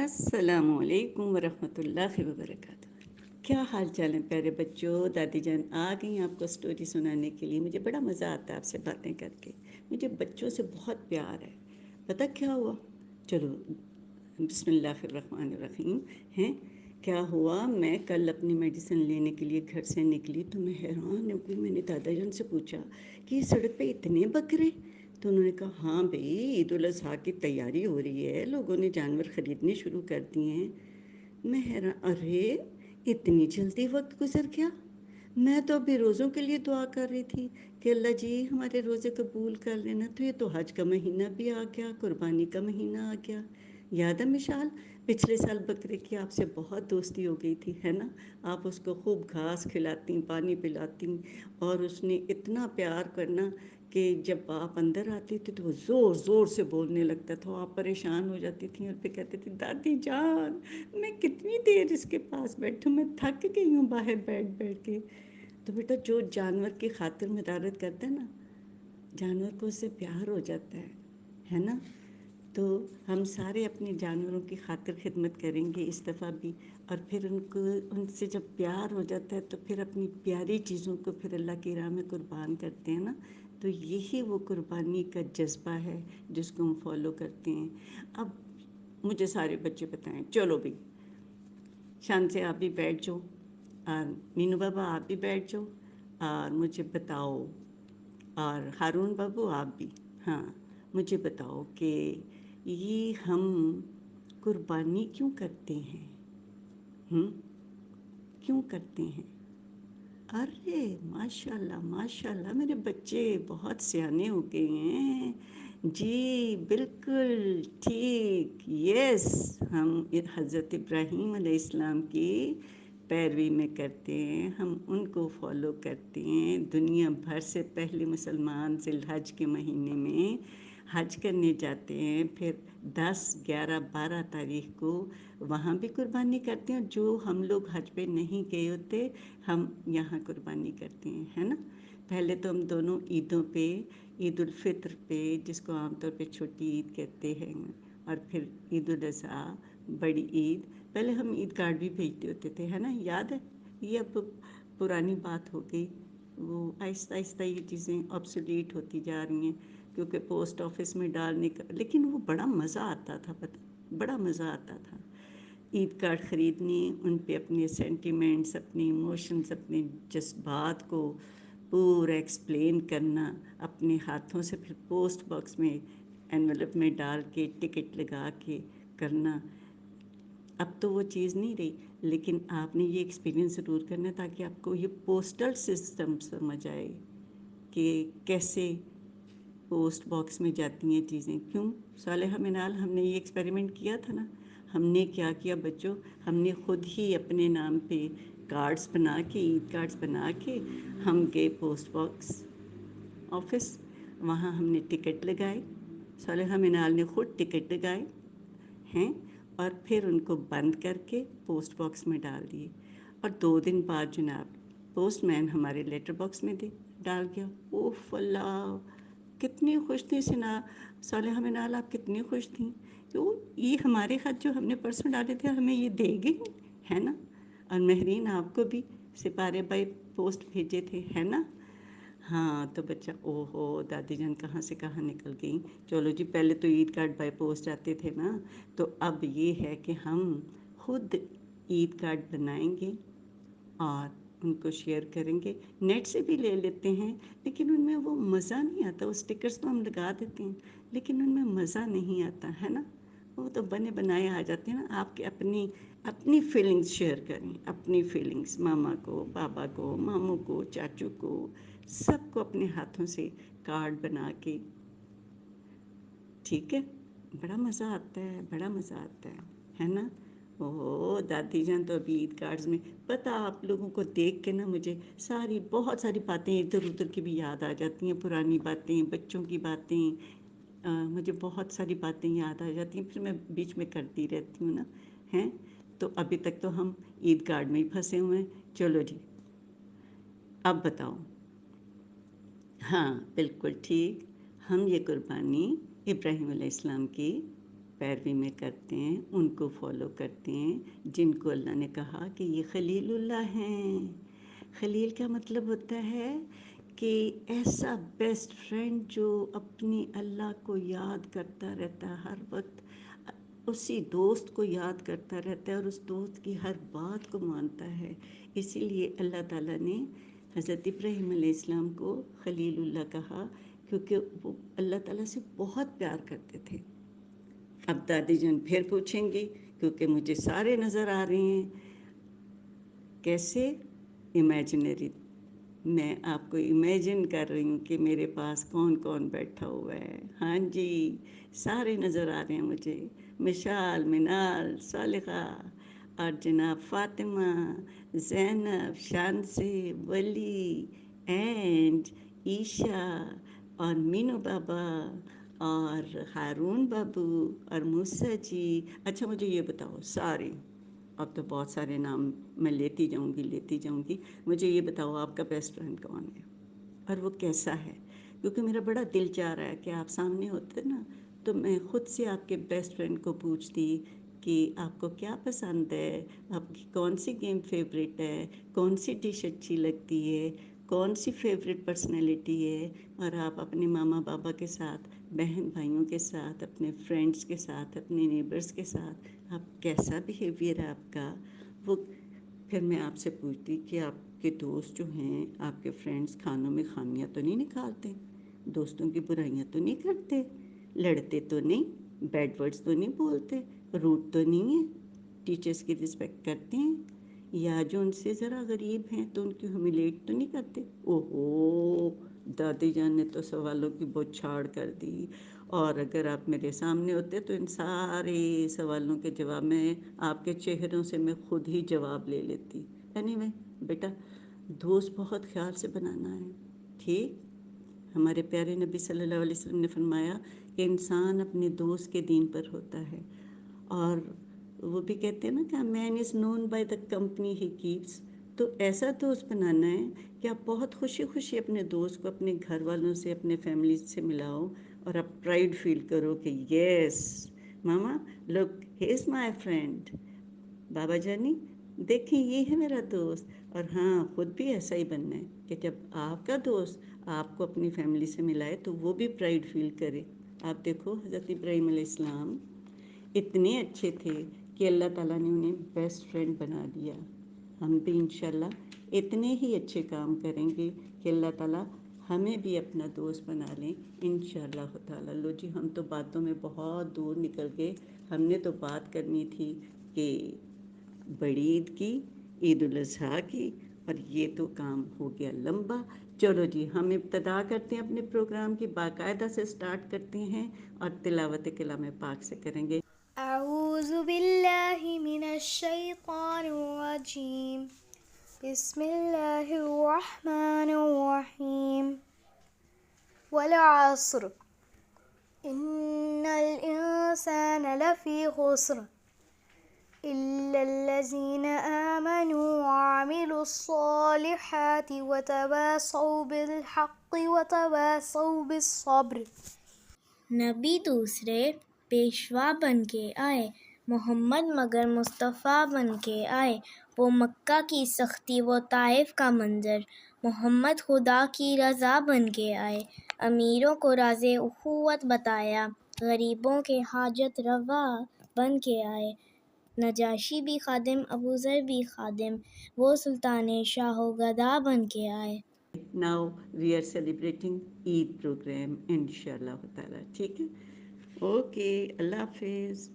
अस्सलाम वालेकुम वरहमतुल्लाहि वबरकातुह। क्या हाल चाल है प्यारे बच्चों। दादी जान आ गई आपको स्टोरी सुनाने के लिए। मुझे बड़ा मज़ा आता है आपसे बातें करके। मुझे बच्चों से बहुत प्यार है। पता क्या हुआ? चलो बिस्मिल्लाहिर्रहमानिर्रहीम। हैं क्या हुआ, मैं कल अपनी मेडिसिन लेने के लिए घर से निकली तो मैं हैरान हो गई। मैंने दादा जान से पूछा कि इस सड़क पे इतने बकरे। तो उन्होंने कहा हाँ भाई, ईद उल अज़हा की तैयारी हो रही है, लोगों ने जानवर ख़रीदने शुरू कर दिए हैं। मैं हैरान, अरे इतनी जल्दी वक्त गुजर गया। मैं तो अभी रोज़ों के लिए दुआ कर रही थी कि अल्लाह जी हमारे रोज़े कबूल कर लेना। तो ये तो हज का महीना भी आ गया, कुर्बानी का महीना आ गया। याद है मिशाल, पिछले साल बकरे की आपसे बहुत दोस्ती हो गई थी, है ना? आप उसको खूब घास खिलाती, पानी पिलाती, और उसने इतना प्यार करना कि जब आप अंदर आती थी तो वो ज़ोर ज़ोर से बोलने लगता था। आप परेशान हो जाती थी और फिर कहती थी दादी जान मैं कितनी देर इसके पास बैठूं, मैं थक गई हूँ बाहर बैठ बैठ के। तो बेटा, जो जानवर की खातिर मदारत करता है ना, जानवर को उससे प्यार हो जाता है ना? तो हम सारे अपने जानवरों की खातिर खिदमत करेंगे इस दफ़ा भी। और फिर उनको, उनसे जब प्यार हो जाता है तो फिर अपनी प्यारी चीज़ों को फिर अल्लाह की राह में कुर्बान करते हैं ना। तो यही वो कुर्बानी का जज्बा है जिसको हम फॉलो करते हैं। अब मुझे सारे बच्चे बताएं, चलो भाई शान से आप भी बैठ जाओ, और मीनू बाबा आप भी बैठ जाओ, और मुझे बताओ, और हारून बाबू आप भी, हाँ, मुझे बताओ कि ये हम कुर्बानी क्यों करते हैं? क्यों करते हैं? अरे माशाल्लाह माशाल्लाह, मेरे बच्चे बहुत सियाने हो गए हैं जी। बिल्कुल ठीक, यस। हम हज़रत इब्राहीम अलैहिस्सलाम की पैरवी में करते हैं, हम उनको फॉलो करते हैं। दुनिया भर से पहले मुसलमान ज़िलहज के महीने में हज करने जाते हैं, फिर 10, 11, 12 तारीख को वहाँ भी कुर्बानी करते हैं। जो हम लोग हज पे नहीं गए होते, हम यहाँ कुर्बानी करते हैं, है ना? पहले तो हम दोनों ईदों पे, ईद उल फित्र पे, जिसको आमतौर पे छोटी ईद कहते हैं, और फिर ईद उल अज़हा, बड़ी ईद, पहले हम ईद कार्ड भी भेजते होते थे, है ना? याद है? ये अब पुरानी बात हो गई। वो आहिस्ता आहिस्ता ये चीज़ें ऑब्सोलीट होती जा रही हैं, क्योंकि पोस्ट ऑफिस में डालने का, लेकिन वो बड़ा मज़ा आता था, पता, बड़ा मज़ा आता था ईद कार्ड ख़रीदने, उन पे अपने सेंटिमेंट्स, अपने इमोशंस, अपने जज्बात को पूरा एक्सप्लेन करना, अपने हाथों से फिर पोस्ट बॉक्स में एनवेलप में डाल के टिकट लगा के करना। अब तो वो चीज़ नहीं रही, लेकिन आपने ये एक्सपीरियंस ज़रूर करना ताकि आपको ये पोस्टल सिस्टम समझ आए कि कैसे पोस्ट बॉक्स में जाती हैं चीज़ें। क्यों सालेहा मिनाल, हमने ये एक्सपेरिमेंट किया था ना। हमने क्या किया बच्चों, हमने ख़ुद ही अपने नाम पे कार्ड्स बना के, ईद कार्ड्स बना के, हम गए पोस्ट बॉक्स ऑफिस, वहाँ हमने टिकट लगाए। सालेहा मिनाल ने ख़ुद टिकट लगाए हैं, और फिर उनको बंद करके पोस्ट बॉक्स में डाल दिए। और 2 दिन बाद जनाब पोस्टमैन हमारे लेटर बॉक्स में दे डाल गया। ओह अल्लाह, कितनी खुश थी सिना सालेहा मिनाल, आप कितनी खुश थी। तो ये हमारे खत जो हमने परसों डाले थे हमें ये दे गई, है ना? और महरीन आपको भी सिपारे बाई पोस्ट भेजे थे, है ना? हाँ तो बच्चा, ओहो दादी जान कहाँ से कहाँ निकल गई। चलो जी, पहले तो ईद कार्ड बाय पोस्ट आते थे ना, तो अब ये है कि हम खुद ईद कार्ड बनाएंगे और उनको शेयर करेंगे। नेट से भी ले लेते हैं, लेकिन उनमें वो मज़ा नहीं आता। वो स्टिकर्स तो हम लगा देते हैं, लेकिन उनमें मज़ा नहीं आता, है ना? वो तो बने बनाए आ जाते हैं ना। आपके अपनी अपनी फीलिंग्स शेयर करें, अपनी फीलिंग्स, मामा को, पापा को, मामू को, चाचू को, सबको अपने हाथों से कार्ड बना के, ठीक है? बड़ा मज़ा आता है, बड़ा मज़ा आता है ना? ओह दादी जान तो अभी ईद कार्ड्स में, पता आप लोगों को देख के ना मुझे सारी बहुत सारी बातें इधर उधर की भी याद आ जाती हैं, पुरानी बातें, बच्चों की बातें, मुझे बहुत सारी बातें याद आ जाती हैं, फिर मैं बीच में करती रहती हूँ ना, हैं? तो अभी तक तो हम ईद कार्ड में ही फंसे हुए हैं। चलो जी, अब बताओ। हाँ बिल्कुल ठीक, हम ये कुर्बानी इब्राहीम अलैहिस्सलाम की پیروی میں کرتے ہیں، ان کو فالو کرتے ہیں، جن کو اللہ نے کہا کہ یہ خلیل اللہ ہیں۔ خلیل کا مطلب ہوتا ہے کہ ایسا بیسٹ فرینڈ جو اپنی اللہ کو یاد کرتا رہتا ہے ہر وقت، اسی دوست کو یاد کرتا رہتا ہے اور اس دوست کی ہر بات کو مانتا ہے۔ اسی لیے اللہ تعالیٰ نے حضرت ابراہیم علیہ السلام کو خلیل اللہ کہا، کیونکہ وہ اللہ تعالیٰ سے بہت پیار کرتے تھے۔ اب دادی جان پھر پوچھیں گی، کیونکہ مجھے سارے نظر آ رہے ہیں۔ کیسے؟ امیجنری۔ میں آپ کو امیجن کر رہی ہوں کہ میرے پاس کون کون بیٹھا ہوا ہے۔ ہاں جی، سارے نظر آ رہے ہیں مجھے، مشال، منال، صالحہ اور جناب فاطمہ، زینب، شانسی، ولی اینڈ عیشا اور مینو بابا اور ہارون بابو اور موسیٰ جی۔ اچھا مجھے یہ بتاؤ سارے، اب تو بہت سارے نام میں لیتی جاؤں گی، مجھے یہ بتاؤ آپ کا بیسٹ فرینڈ کون ہے اور وہ کیسا ہے؟ کیونکہ میرا بڑا دل چاہ رہا ہے کہ آپ سامنے ہوتے نا تو میں خود سے آپ کے بیسٹ فرینڈ کو پوچھتی کہ آپ کو کیا پسند ہے، آپ کی کون سی گیم فیوریٹ ہے، کون سی ڈش اچھی لگتی ہے، کون سی فیوریٹ پرسنالٹی ہے، اور آپ اپنے ماما بابا کے ساتھ، بہن بھائیوں کے ساتھ، اپنے فرینڈس کے ساتھ، اپنے نیبرس کے ساتھ آپ کیسا بیہیویئر ہے آپ کا وہ۔ پھر میں آپ سے پوچھتی کہ آپ کے دوست جو ہیں، آپ کے فرینڈس کھانوں میں خامیاں تو نہیں نکالتے، دوستوں کی برائیاں تو نہیں کرتے، لڑتے تو نہیں، بیڈ ورڈز تو نہیں بولتے، روڈ تو نہیں ہیں، ٹیچرز کی رسپیکٹ کرتے ہیں، یا جو ان سے ذرا غریب ہیں تو ان کی ہیوملیٹ تو نہیں کرتے۔ اوہو، دادی جان نے تو سوالوں کی بوچھاڑ کر دی، اور اگر آپ میرے سامنے ہوتے تو ان سارے سوالوں کے جواب میں آپ کے چہروں سے میں خود ہی جواب لے لیتی۔ اینی بیٹا، دوست بہت خیال سے بنانا ہے، ٹھیک؟ ہمارے پیارے نبی صلی اللہ علیہ وسلم نے فرمایا کہ انسان اپنے دوست کے دین پر ہوتا ہے، اور وہ بھی کہتے ہیں نا کہ man is known by the company he keeps. تو ایسا دوست بنانا ہے کہ آپ بہت خوشی خوشی اپنے دوست کو اپنے گھر والوں سے، اپنے فیملی سے ملاؤ، اور آپ پرائڈ فیل کرو کہ یس ماما لک ہی از مائی فرینڈ، بابا جانی دیکھیں یہ ہے میرا دوست۔ اور ہاں، خود بھی ایسا ہی بننا ہے کہ جب آپ کا دوست آپ کو اپنی فیملی سے ملائے تو وہ بھی پرائڈ فیل کرے۔ آپ دیکھو حضرت ابراہیم علیہ السلام اتنے اچھے تھے کہ اللہ تعالیٰ نے انہیں بیسٹ فرینڈ بنا دیا۔ ہم بھی انشاءاللہ اتنے ہی اچھے کام کریں گے کہ اللہ تعالیٰ ہمیں بھی اپنا دوست بنا لیں انشاءاللہ تعالیٰ۔ لو جی، ہم تو باتوں میں بہت دور نکل گئے۔ ہم نے تو بات کرنی تھی کہ بڑی عید کی، عید الاضحیٰ کی، اور یہ تو کام ہو گیا لمبا۔ چلو جی، ہم ابتدا کرتے ہیں اپنے پروگرام کی، باقاعدہ سے سٹارٹ کرتے ہیں اور تلاوت کلام پاک سے کریں گے۔ اعوذ باللہ من الشیطان الرجیم، بسم اللہ الرحمن الرحیم، والعصر ان الانسان لفی خسر الا الذین آمنوا وعملوا الصالحات وتواصوا بالحق وتواصوا بالصبر۔ نبی دوسرے پیشوا بن کے آئے، محمد مگر مصطفیٰ بن کے آئے۔ وہ مکہ کی سختی، وہ طائف کا منظر، محمد خدا کی رضا بن کے آئے۔ امیروں کو راز اخوت بتایا، غریبوں کے حاجت روا بن کے آئے۔ نجاشی بھی خادم، ابوذر بھی خادم، وہ سلطان شاہ و گدا بن کے آئے۔ Now we are celebrating Eid program انشاءاللہ تعالیٰ، ٹھیک ہے؟ اوکے، اللہ حافظ۔